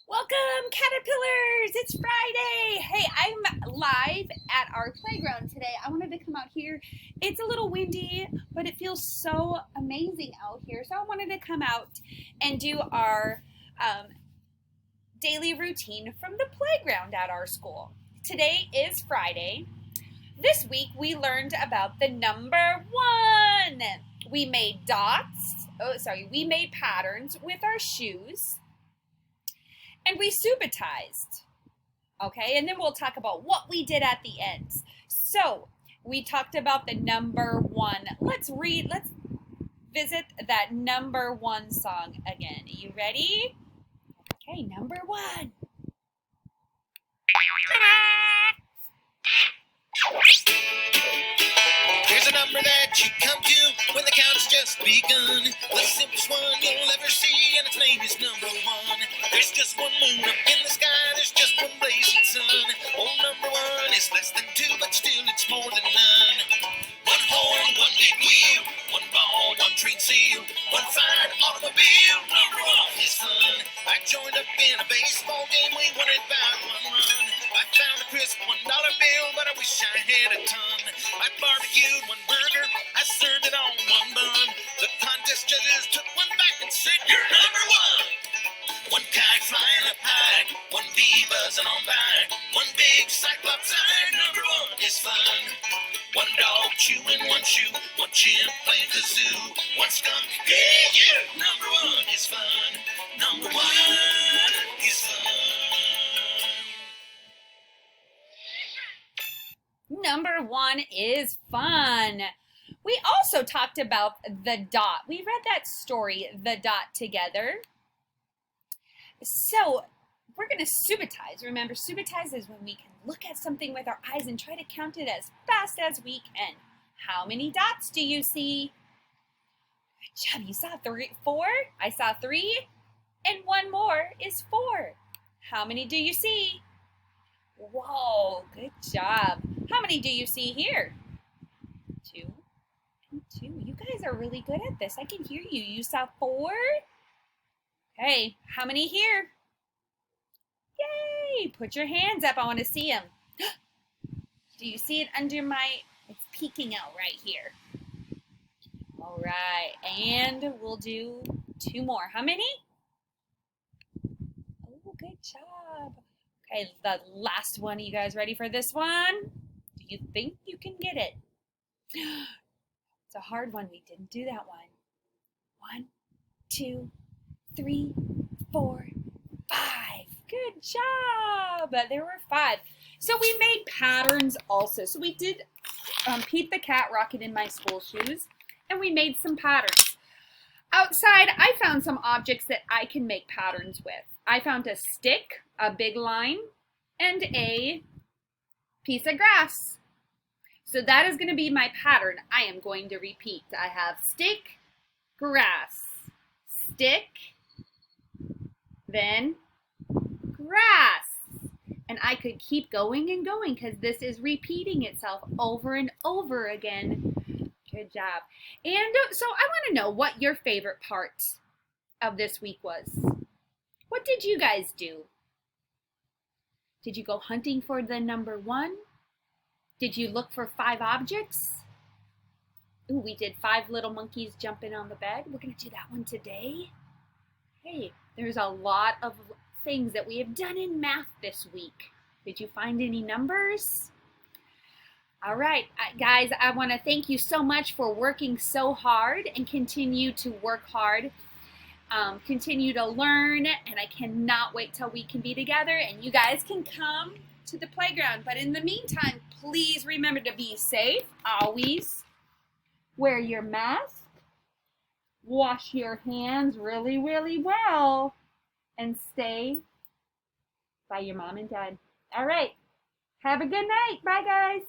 Welcome, caterpillars! It's Friday! Hey, I'm live at our playground today. I wanted to come out here. It's a little windy, but it feels so amazing out here. So I wanted to come out and do our daily routine from the playground at our school. Today is Friday. This week we learned about the number one. We made we made patterns with our shoes. And we subitized, okay? And then we'll talk about what we did at the end. So we talked about the number one. Let's visit that number one song again. Are you ready? Okay, number one. There's a number that you come to when the count's just begun. The simplest one you'll ever see, and its name is number one. There's just one moon up in the sky, there's just one blazing sun. Oh, number one is less than two, but still it's more than none. One horn, one big wheel, one ball, one train seal, one fine automobile. Number one is fun. I joined up in a baseball game, we won it by one run. I found a crisp $1 bill, but I wish I had a ton. I barbecued one burger, I served it on one bun. The contest judges took one back and said, "You're number one." One kite flying up high, one bee buzzing on by, one big cyclops eye. Number one is fun. One dog chewing one shoe, one chimp playing kazoo, one skunk, yeah. Number one is fun. Number one is fun. Number one is fun. We also talked about the dot. We read that story, The Dot, together. So we're going to subitize. Remember, subitize is when we can look at something with our eyes and try to count it as fast as we can. How many dots do you see? Good job. You saw four? I saw three. And one more is four. How many do you see? Whoa, good job. How many do you see here? Two and two. You guys are really good at this. I can hear you. You saw four? Okay, how many here? Yay! Put your hands up. I want to see them. Do you see it under it's peeking out right here. All right, and we'll do two more. How many? Oh, good job. Okay, the last one. Are you guys ready for this one? Do you think you can get it? It's a hard one. We didn't do that one. 1, 2, 3, 4, 5. Good job. There were 5. So we made patterns also. So we did Pete the Cat Rocket in My School Shoes, and we made some patterns. Outside, I found some objects that I can make patterns with. I found a stick, a big line, and a piece of grass. So that is going to be my pattern. I am going to repeat. I have stick, grass, stick, then grass. And I could keep going and going because this is repeating itself over and over again. Good job. And so I want to know what your favorite part of this week was. What did you guys do? Did you go hunting for the number one? Did you look for 5 objects? Ooh, we did 5 little monkeys jumping on the bed. We're going to do that one today. Hey, there's a lot of things that we have done in math this week. Did you find any numbers? All right, guys, I want to thank you so much for working so hard and continue to work hard. Continue to learn, and I cannot wait till we can be together and you guys can come to the playground. But in the meantime, please remember to be safe. Always wear your mask, wash your hands really, really well, and stay by your mom and dad. All right, have a good night. Bye, guys.